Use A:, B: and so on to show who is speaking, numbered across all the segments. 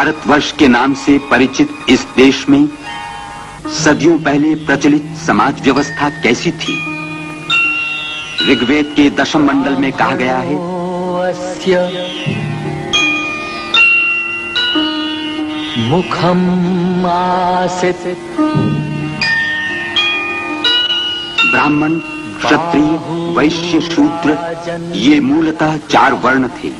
A: भारतवर्ष के नाम से परिचित इस देश में सदियों पहले प्रचलित समाज व्यवस्था कैसी थी? ऋग्वेद के दशम मंडल में कहा गया है,
B: मुखम आसित
A: ब्राह्मण, क्षत्रिय, वैश्य, शूद्र ये मूलतः 4 वर्ण थे।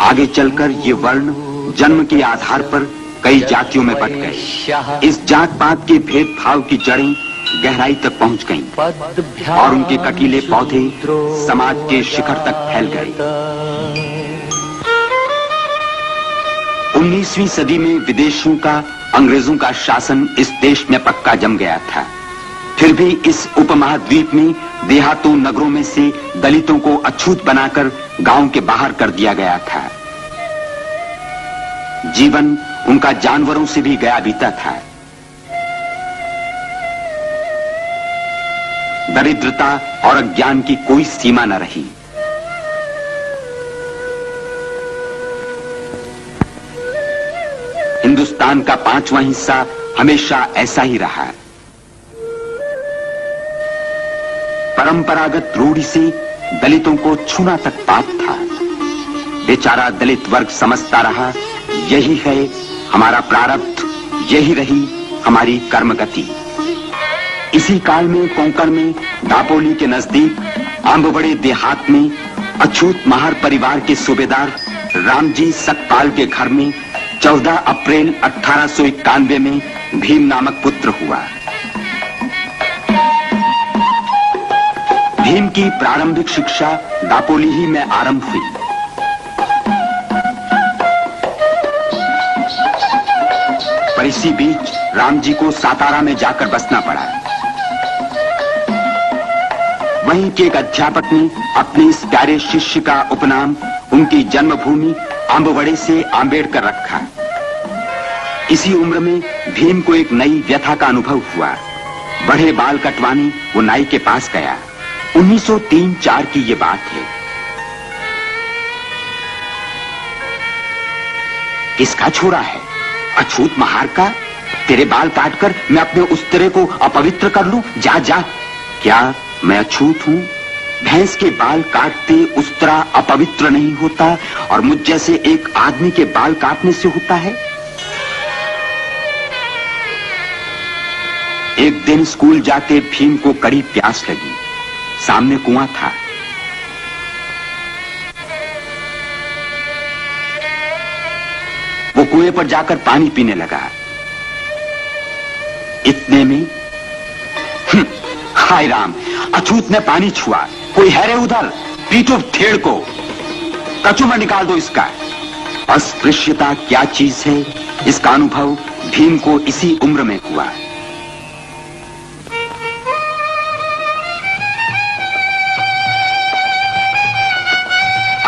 A: आगे चलकर ये वर्ण जन्म के आधार पर कई जातियों में बंट गए। इस जात पात के भेदभाव की जड़ें गहराई तक पहुंच गईं और उनके कटीले पौधे समाज के शिखर तक फैल गए। 19वीं सदी में विदेशियों का, अंग्रेजों का शासन इस देश में पक्का जम गया था। फिर भी इस उपमहाद्वीप में देहातों, नगरों में से दलितों को अछूत बनाकर गांव के बाहर कर दिया गया था। जीवन उनका जानवरों से भी गया बीता था। दरिद्रता और अज्ञान की कोई सीमा न रही। हिंदुस्तान का 5वां हिस्सा हमेशा ऐसा ही रहा। परंपरागत रूढ़ी से दलितों को छूना तक पाप था। बेचारा दलित वर्ग समझता रहा, यही है हमारा प्रारब्ध, यही रही हमारी कर्मगति। इसी काल में कोंकण में दापोली के नजदीक आंबवड़े देहात में अछूत महार परिवार के सूबेदार रामजी सकपाल के घर में 14 अप्रैल 1891 में भीम नामक पुत्र हुआ। भीम की प्रारंभिक शिक्षा दापोली ही में आरंभ हुई। पर इसी बीच रामजी को सातारा में जाकर बसना पड़ा। वहीं के एक अध्यापक ने अपने इस प्यारे शिष्य का उपनाम उनकी जन्मभूमि आंबवड़े से आंबेडकर रखा। इसी उम्र में भीम को एक नई व्यथा का अनुभव हुआ। बड़े बाल कटवाने वो नाई के पास गया। 1903-4 की ये बात है। किसका छोरा है? अछूत महार का? तेरे बाल काटकर मैं अपने उस्तरे को अपवित्र कर लूं? जा जा। क्या मैं अछूत हूं? भैंस के बाल काटते उस्तरा अपवित्र नहीं होता और मुझ जैसे एक आदमी के बाल काटने से होता है? एक दिन स्कूल जाते भीम को कड़ी प्यास लगी। सामने कुआं था। वो कुएं पर जाकर पानी पीने लगा। इतने में हाय राम, अछूत ने पानी छुआ। कोई है रे उधर? पीटो थेड़ को, कचू में निकाल दो इसका। अस्पृश्यता क्या चीज है, इसका अनुभव भीम को इसी उम्र में हुआ।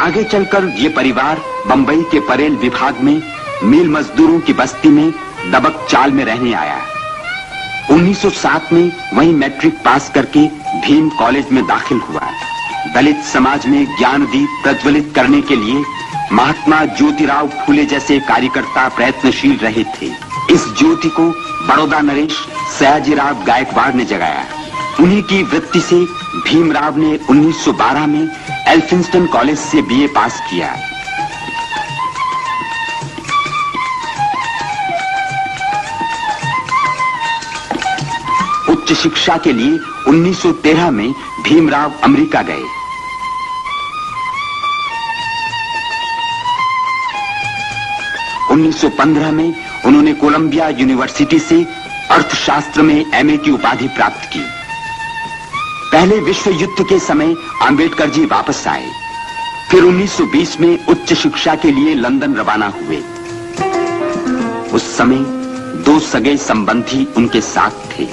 A: आगे चलकर ये परिवार बंबई के परेल विभाग में मिल मजदूरों की बस्ती में दबक चाल में रहने आया। 1907 में वहीं मैट्रिक पास करके भीम कॉलेज में दाखिल हुआ। दलित समाज में ज्ञान दीप प्रज्वलित करने के लिए महात्मा ज्योतिराव फूले जैसे कार्यकर्ता प्रयत्नशील रहे थे। इस ज्योति को बड़ौदा नरेश सयाजीराव गायकवाड़ ने जगाया। उन्हीं की वृत्ति से भीमराव ने 1912 में एल्फिंस्टन कॉलेज से बीए पास किया। उच्च शिक्षा के लिए 1913 में भीमराव अमेरिका गए। उन्नीस 1915 में उन्होंने कोलंबिया यूनिवर्सिटी से अर्थशास्त्र में एमए की उपाधि प्राप्त की। पहले विश्व युद्ध के समय अंबेडकर जी वापस आए। फिर 1920 में उच्च शिक्षा के लिए लंदन रवाना हुए। उस समय 2 सगे संबंधी उनके साथ थे।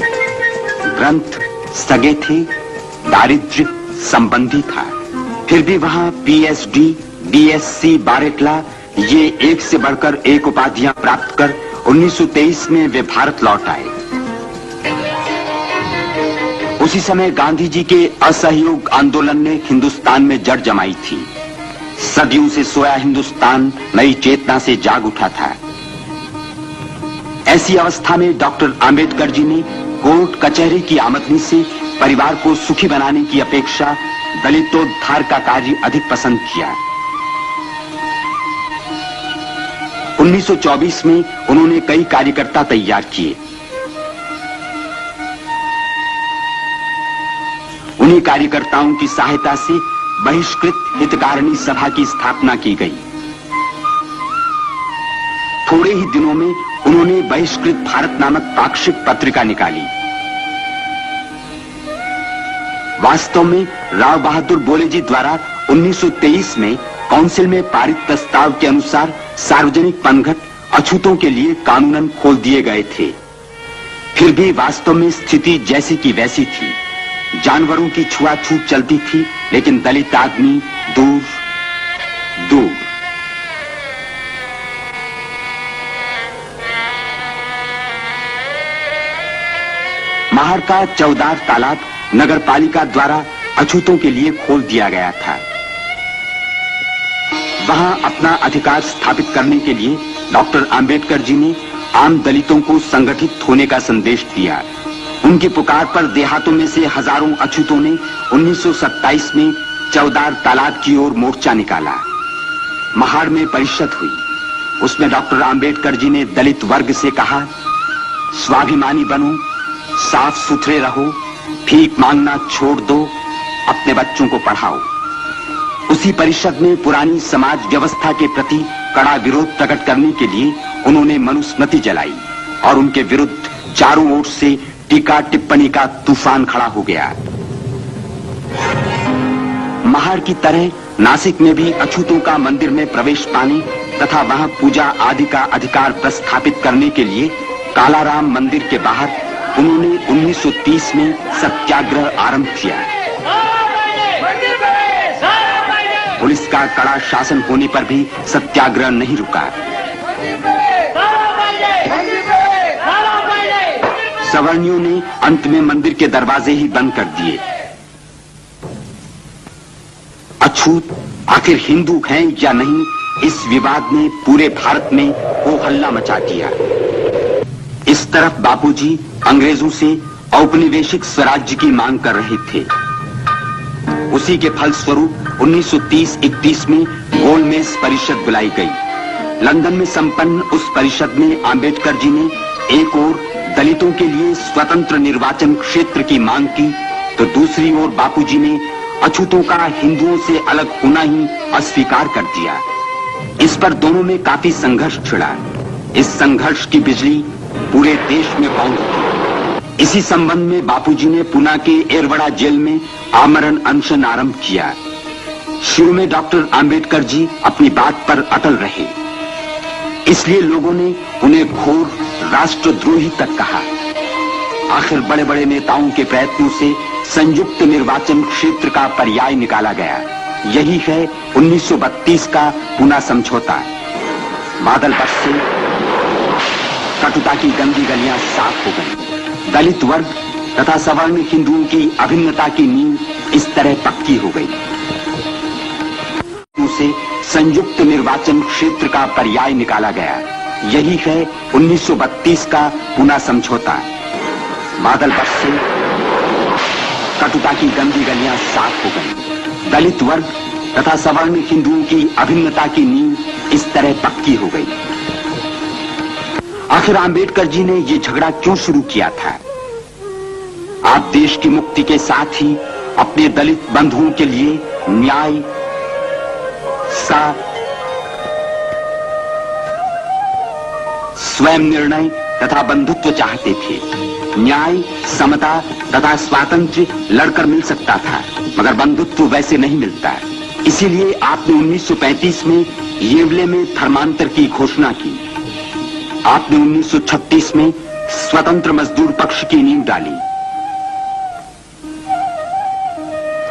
A: ग्रंथ सगे थे, दारिद्र्य संबंधी था। फिर भी वहां पीएचडी, बीएससी, बारेटला ये एक से बढ़कर एक उपाधियां प्राप्त कर 1923 में वे भारत लौट आए। उसी समय गांधी जी के असहयोग आंदोलन ने हिंदुस्तान में जड़ जमाई थी। सदियों से सोया हिंदुस्तान नई चेतना से जाग उठा था। ऐसी अवस्था में डॉक्टर आंबेडकर जी ने कोर्ट कचहरी की आमदनी से परिवार को सुखी बनाने की अपेक्षा दलितोद्धार का कार्य अधिक पसंद किया। 1924 में उन्होंने कई कार्यकर्ता तैयार किए। उन्हीं कार्यकर्ताओं की सहायता से बहिष्कृत हितकारिणी सभा की स्थापना की गई। थोड़े ही दिनों में उन्होंने बहिष्कृत भारत नामक पाक्षिक पत्रिका निकाली। वास्तव में राव बहादुर बोले जी द्वारा 1923 में काउंसिल में पारित प्रस्ताव के अनुसार सार्वजनिक पनघट अछूतों के लिए कानूनन खोल दिए गए थे। फिर भी वास्तव में स्थिति जैसी की वैसी थी। जानवरों की छुआछूत चलती थी, लेकिन दलित आदमी दूर दूर। महार का चौदार तालाब नगर पालिका द्वारा अछूतों के लिए खोल दिया गया था। वहां अपना अधिकार स्थापित करने के लिए डॉक्टर आंबेडकर जी ने आम दलितों को संगठित होने का संदेश दिया। उनकी पुकार पर देहातों में से हजारों अछूतों ने 1927 में चौदार तालाब की ओर मोर्चा निकाला। महाड़ में परिषद हुई। उसमें डॉक्टर आंबेडकर जी ने दलित वर्ग से कहा, स्वाभिमानी बनो, साफ सुथरे रहो, भीख मांगना छोड़ दो, अपने बच्चों को पढ़ाओ। उसी परिषद में पुरानी समाज व्यवस्था के प्रति कड़ा विरोध प्रकट करने के लिए उन्होंने मनुस्मृति जलाई और उनके विरुद्ध चारों ओर से टीका टिप्पणी का तूफान खड़ा हो गया। महाड़ की तरह नासिक में भी अछूतों का मंदिर में प्रवेश पाने तथा वहां पूजा आदि का अधिकार प्रस्थापित करने के लिए कालाराम मंदिर के बाहर उन्होंने 1930 में सत्याग्रह आरंभ किया। पुलिस का कड़ा शासन होने पर भी सत्याग्रह नहीं रुका। सवर्णियों ने अंत में मंदिर के दरवाजे ही बंद कर दिए। अछूत आखिर हिंदू हैं या नहीं, इस विवाद ने पूरे भारत में हो हल्ला मचा दिया। इस तरफ बापूजी अंग्रेजों से औपनिवेशिक स्वराज्य की मांग कर रहे थे। उसी के फलस्वरूप 1930-31 में गोलमेज परिषद बुलाई गई। लंदन में संपन्न उस परिषद में आंबेडकर जी ने एक ओर दलितों के लिए स्वतंत्र निर्वाचन क्षेत्र की मांग की, तो दूसरी ओर बापूजी ने अछूतों का हिंदुओं से अलग होना ही अस्वीकार कर दिया। इस पर दोनों में काफी संघर्ष छिड़ा। इस संघर्ष की बिजली पूरे देश में कौंध थी। इसी संबंध में बापूजी ने पुणे के एरवड़ा जेल में आमरण अनशन आरंभ किया। शुरू में डॉक्टर आंबेडकर जी अपनी बात पर अटल रहे, इसलिए लोगों ने उन्हें घोर राष्ट्रद्रोही तक कहा। आखिर बड़े बड़े नेताओं के प्रयत्नों से संयुक्त निर्वाचन क्षेत्र का पर्याय निकाला गया। यही है 1932 का पुणे समझौता। बादल बरसे, कटुता की गंदी गलियां साफ हो गई। दलित वर्ग तथा सवर्ण हिंदुओं की अभिन्नता की नींव इस तरह पक्की हो गई। उसे संयुक्त निर्वाचन क्षेत्र का पर्याय निकाला गया। यही है 1932 का पुणे समझौता। बादल बरसे, कटुता की गंदी गलियां साफ हो गई। दलित वर्ग तथा सवर्ण हिंदुओं की अभिन्नता की नींव इस तरह पक्की हो गई। आखिर आंबेडकर जी ने ये झगड़ा क्यों शुरू किया था? आप देश की मुक्ति के साथ ही अपने दलित बंधुओं के लिए न्याय, स्वयं निर्णय तथा बंधुत्व चाहते थे। न्याय, समता तथा स्वातंत्र्य लड़कर मिल सकता था, मगर बंधुत्व वैसे नहीं मिलता। इसीलिए आपने 1935 में येवले में धर्मांतर की घोषणा की। आपने 1936 में स्वतंत्र मजदूर पक्ष की नींव डाली।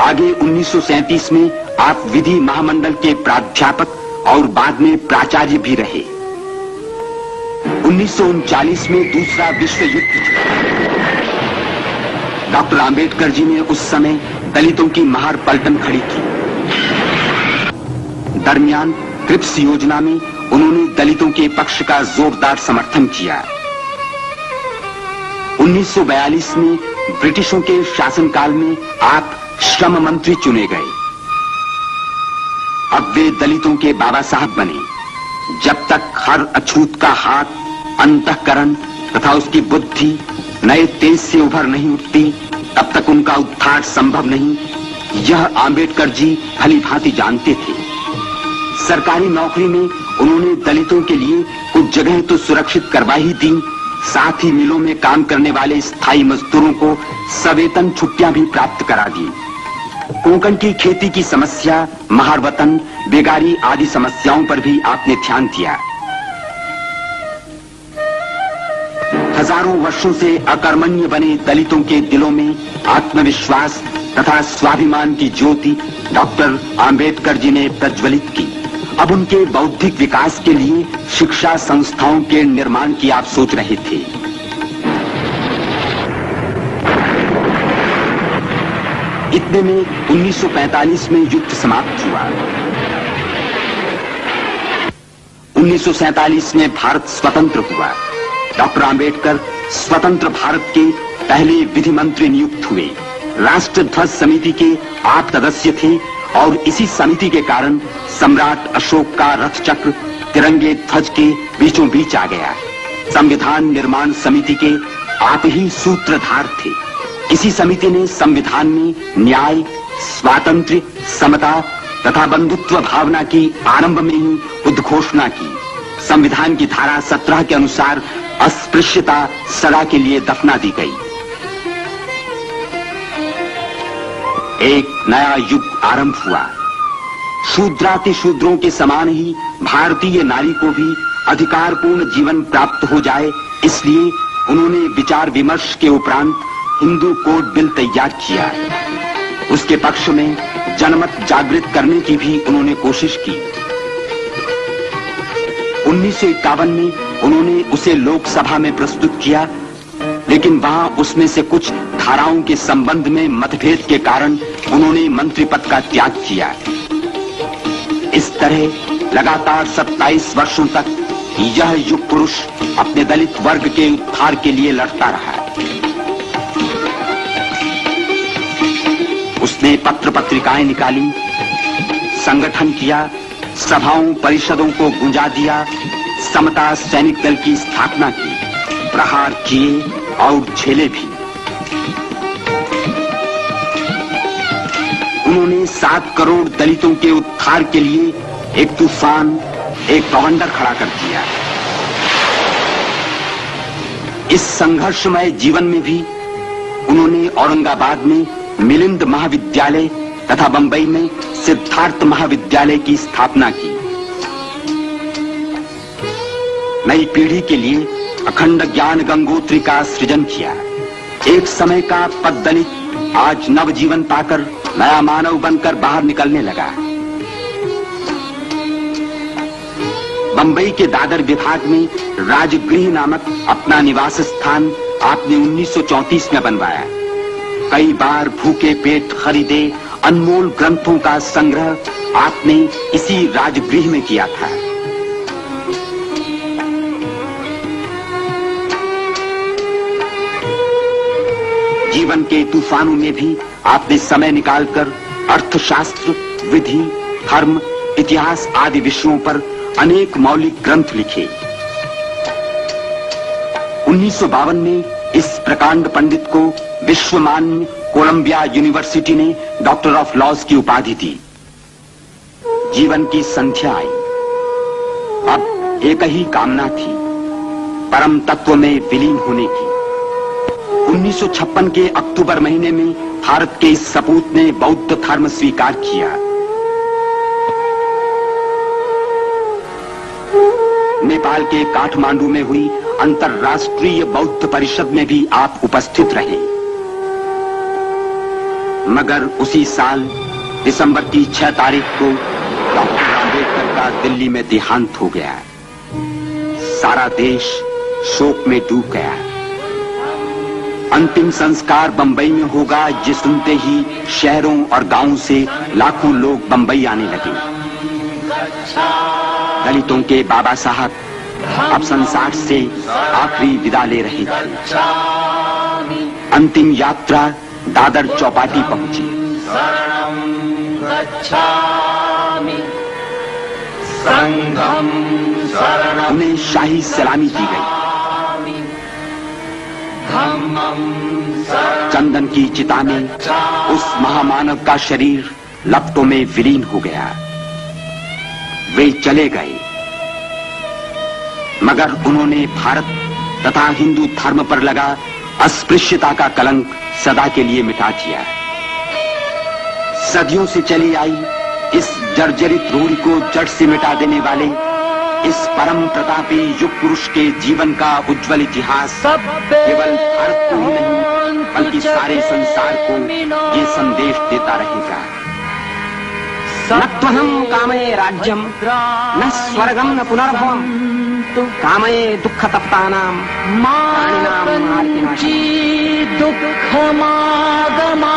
A: आगे 1937 में आप विधि महामंडल के प्राध्यापक और बाद में प्राचार्य भी रहे। 1939 में दूसरा विश्व युद्ध छिड़ा। डॉक्टर आंबेडकर जी ने उस समय दलितों की महार पलटन खड़ी की। दरमियान क्रिप्स योजना में उन्होंने दलितों के पक्ष का जोरदार समर्थन किया। 1942 में ब्रिटिशों के शासनकाल में आप श्रम मंत्री चुने गए। अब वे दलितों के बाबा साहब बने। जब तक हर अछूत का हाथ, अंतःकरण तथा उसकी बुद्धि नए तेज से उभर नहीं उठती, तब तक उनका उद्धार संभव नहीं, यह आंबेडकर जी भली भांति जानते थे। सरकारी नौकरी में उन्होंने दलितों के लिए कुछ जगह तो सुरक्षित करवा ही दी, साथ ही मिलों में काम करने वाले स्थायी मजदूरों को सवेतन छुट्टियां भी प्राप्त करा दी। कोंकण की खेती की समस्या, महारवतन, बेगारी आदि समस्याओं पर भी आपने ध्यान दिया। हजारों वर्षों से अकर्मण्य बने दलितों के दिलों में आत्मविश्वास तथा स्वाभिमान की ज्योति डॉक्टर आंबेडकर जी ने प्रज्वलित की। अब उनके बौद्धिक विकास के लिए शिक्षा संस्थाओं के निर्माण की आप सोच रहे थे। इतने में 1945 में युद्ध समाप्त हुआ। 1947 में भारत स्वतंत्र हुआ। डॉक्टर आंबेडकर स्वतंत्र भारत के पहले विधि मंत्री नियुक्त हुए। राष्ट्र ध्वज समिति के आप सदस्य थे और इसी समिति के कारण सम्राट अशोक का रथ चक्र तिरंगे ध्वज के बीचों बीच आ गया। संविधान निर्माण समिति के आप ही सूत्रधार थे। इसी समिति ने संविधान में न्याय, स्वातंत्र्य, समता तथा बंधुत्व भावना की आरंभ में ही उद्घोषणा की। संविधान की धारा 17 के अनुसार अस्पृश्यता सदा के लिए दफना दी गई। एक नया युग आरंभ हुआ। शूद्राति शूद्रों के समान ही भारतीय नारी को भी अधिकारपूर्ण जीवन प्राप्त हो जाए, इसलिए उन्होंने विचार विमर्श के उपरांत हिंदू कोड बिल तैयार किया। उसके पक्ष में जनमत जागृत करने की भी उन्होंने कोशिश की। 1951 में उन्होंने उसे लोकसभा में प्रस्तुत किया, लेकिन वहां उसमें से कुछ धाराओं के संबंध में मतभेद के कारण उन्होंने मंत्री पद का त्याग किया। इस तरह लगातार 27 वर्षों तक यह युग पुरुष अपने दलित वर्ग के उद्धार के लिए लड़ता रहा। उसने पत्र पत्रिकाएं निकाली, संगठन किया, सभाओं परिषदों को गुंजा दिया, समता सैनिक दल की स्थापना की, प्रहार किए और झेले भी। उन्होंने 7 करोड़ दलितों के उद्धार के लिए एक तूफान, एक बवंडर खड़ा कर दिया। इस संघर्षमय जीवन में भी उन्होंने औरंगाबाद में मिलिंद महाविद्यालय तथा बंबई में सिद्धार्थ महाविद्यालय की स्थापना की। नई पीढ़ी के लिए अखंड ज्ञान गंगोत्री का सृजन किया। एक समय का पद दलित आज नवजीवन पाकर नया मानव बनकर बाहर निकलने लगा। बंबई के दादर विभाग में राजगृह नामक अपना निवास स्थान आपने 1934 में बनवाया। कई बार भूखे पेट खरीदे अनमोल ग्रंथों का संग्रह आपने इसी राजगृह में किया था। जीवन के तूफानों में भी आपने समय निकालकर अर्थशास्त्र, विधि, धर्म, इतिहास आदि विषयों पर अनेक मौलिक ग्रंथ लिखे। 1952 में इस प्रकांड पंडित को विश्वमान्य कोलंबिया यूनिवर्सिटी ने डॉक्टर ऑफ लॉज की उपाधि दी। जीवन की संध्या आई। अब एक ही कामना थी, परम तत्व में विलीन होने की। 1956 के अक्टूबर महीने में भारत के इस सपूत ने बौद्ध धर्म स्वीकार किया। नेपाल के काठमांडू में हुई अंतर्राष्ट्रीय बौद्ध परिषद में भी आप उपस्थित रहे। मगर उसी साल दिसंबर की 6 तारीख को डॉक्टर आंबेडकर का दिल्ली में देहांत हो गया। सारा देश शोक में डूब गया। अंतिम संस्कार बंबई में होगा, ये सुनते ही शहरों और गांवों से लाखों लोग बंबई आने लगे। दलितों के बाबा साहब अब संसार से आखिरी विदा ले रहे थे। अंतिम यात्रा दादर चौपाटी पहुंची। उन्हें शाही सलामी दी गई। चंदन की चिता में उस महामानव का शरीर लपटों में विलीन हो गया। वे चले गए, मगर उन्होंने भारत तथा हिंदू धर्म पर लगा अस्पृश्यता का कलंक सदा के लिए मिटा दिया। सदियों से चली आई इस जर्जरित रूढ़ि को जड़ से मिटा देने वाले इस परम प्रतापी युग पुरुष के जीवन का उज्जवल इतिहास केवल भारत को ही नहीं बल्कि सारे संसार को ये संदेश देता रहेगा।
C: न त्वहं कामये राज्यम न स्वर्गम न पुनर्भवम कामये दुःख तप्तानां प्राणिनां
B: दुःखमागमा